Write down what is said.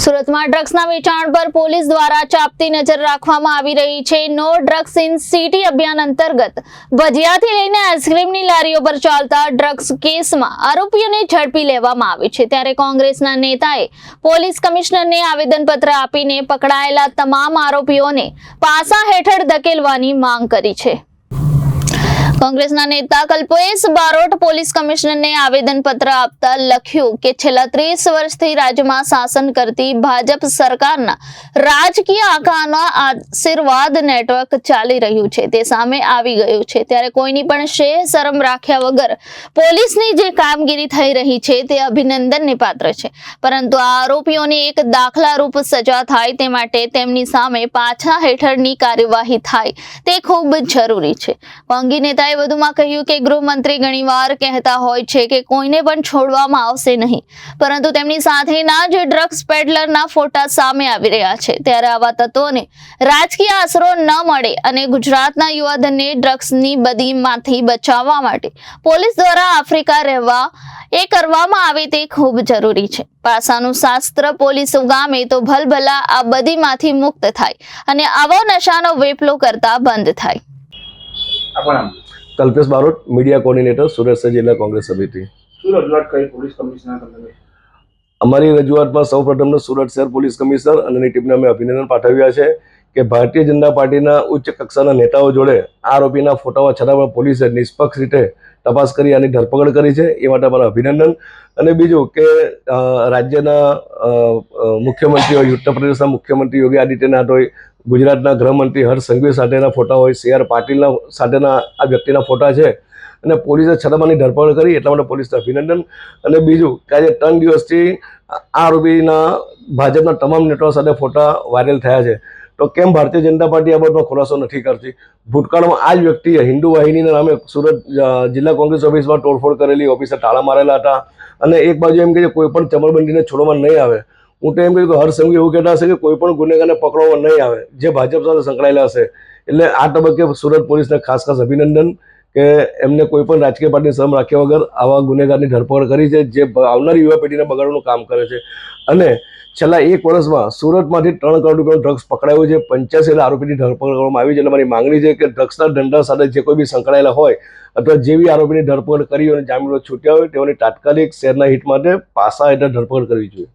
સુરતમાં ડ્રગ્સના વેચાણ પર પોલીસ દ્વારા ચાંપતી નજર રાખવામાં આવી રહી છે। નો ડ્રગ્સ ઇન સિટી અભિયાન અંતર્ગત ભજીયાથી લઈને આઈસ્ક્રીમની લારીઓ પર ચાલતા ડ્રગ્સ કેસમાં આરોપીઓને ઝડપી લેવામાં આવી છે। ત્યારે કોંગ્રેસના નેતાએ પોલીસ કમિશનરને આવેદનપત્ર આપીને પકડાયેલા તમામ આરોપીઓને પાસા હેઠળ ધકેલવાની માંગ કરી છે। કોંગ્રેસના નેતા કલ્પેશ બારોટ પોલીસ કમિશનરને આવેદનપત્ર આપતા લખ્યું કે છેલ્લા 30 વર્ષથી રાજ્યમાં શાસન કરતી ભાજપ સરકારના રાજકીય આંખાના આશીર્વાદ નેટવર્ક ચાલી રહ્યું છે તે સામે આવી ગયું છે। ત્યારે કોઈની પણ શરમ રાખ્યા વગર પોલીસની જે કામગીરી થઈ રહી છે તે અભિનંદનને પાત્ર છે, પરંતુ આ આરોપીઓને એક દાખલારૂપ સજા થાય તે માટે તેમની સામે પાછા હેઠળની કાર્યવાહી થાય તે ખૂબ જરૂરી છે। કોંગી નેતાએ વધુમાં કહ્યું કે ગૃહમંત્રી ઘણીવાર કહેતા હોય છે કે કોઈને પણ છોડવામાં આવશે નહીં, પરંતુ તેમની સાથેના જે ડ્રગ્સ પેડલરના ફોટા સામે આવી રહ્યા છે। ત્યારે આવા તત્વોને રાજકીય આશરો ન મળે અને ગુજરાતના યુવાધનને ડ્રગ્સની બદીમાંથી બચાવવા માટે પોલીસ દ્વારા આફ્રિકા રહેવા એ કરવામાં આવે તે ખૂબ જરૂરી છે। પાસાનું શાસ્ત્ર પોલીસ ઉગામે તો ભલભલા આ બદીમાંથી મુક્ત થાય અને આવો નશાનો વેપલો કરતા બંધ થાય। કલ્પેશ બારોટ, મીડિયા કોર્ડિનેટર, સુરત શહેર જિલ્લા કોંગ્રેસ સમિતિ। શું રજૂઆત કરી પોલીસ કમિશનર તમને? અમારી રજૂઆતમાં સૌપ્રથમ સુરત શહેર પોલીસ કમિશનર અને એની ટીમને અમે અભિનંદન પાઠવ્યા છે કે ભારતીય જનતા પાર્ટીના ઉચ્ચ કક્ષાના નેતાઓ જોડે આરોપીના ફોટાઓ છતાં પણ પોલીસે નિષ્પક્ષ રીતે તપાસ કરી આની ધરપકડ કરી છે, એ માટે અમારા અભિનંદન। અને બીજું કે રાજ્યના મુખ્યમંત્રી હોય, ઉત્તર પ્રદેશના મુખ્યમંત્રી યોગી આદિત્યનાથ હોય, ગુજરાતના ગૃહમંત્રી હર્ષ સંઘવી સાથેના ફોટા હોય, CR પાટીલના સાથેના આ વ્યક્તિના ફોટા છે અને પોલીસે છતાંની ધરપકડ કરી એટલા માટે પોલીસને અભિનંદન। અને બીજું કે આજે 3 દિવસથી આ આરોપીના ભાજપના તમામ નેતાઓ સાથે ફોટા વાયરલ થયા છે, તો કેમ ભારતીય જનતા પાર્ટી આ બાબતમાં ખુલાસો નથી કરતી? ભૂતકાળમાં આ જ વ્યક્તિએ હિન્દુ વાહિનીના નામે સુરત જિલ્લા કોંગ્રેસ ઓફિસમાં તોડફોડ કરેલી, ઓફિસે તાળા મારેલા હતા અને એક બાજુ એમ કે કોઈ પણ ચમરબંધીને છોડવામાં નહીં આવે। હું તો એમ કહ્યું કે હર્ષ સંઘવી એવું કહેતા હશે કે કોઈ પણ ગુનેગારને પકડવામાં નહીં આવે જે ભાજપ સાથે સંકળાયેલા હશે। એટલે આ તબક્કે સુરત પોલીસને ખાસ અભિનંદન કે એમને કોઈ પણ રાજકીય પાર્ટીની શરમ રાખ્યા વગર આવા ગુનેગારની ધરપકડ કરી છે જે આવનારી યુવા પેઢીને બગાડવાનું કામ કરે છે। અને છેલ્લા 1 વર્ષમાં સુરતમાંથી 3 કરોડ રૂપિયાનું ડ્રગ્સ પકડાયું છે, 85 આરોપીની ધરપકડ કરવામાં આવી છે। એટલે મારી માંગણી છે કે ડ્રગ્સના ધંધા સાથે જે કોઈ બી સંકળાયેલા હોય અથવા જેવી આરોપીની ધરપકડ કરી અને જામીન છૂટ્યા હોય તેઓની તાત્કાલિક શહેરના હિત માટે પાસા હેઠળ ધરપકડ કરવી જોઈએ।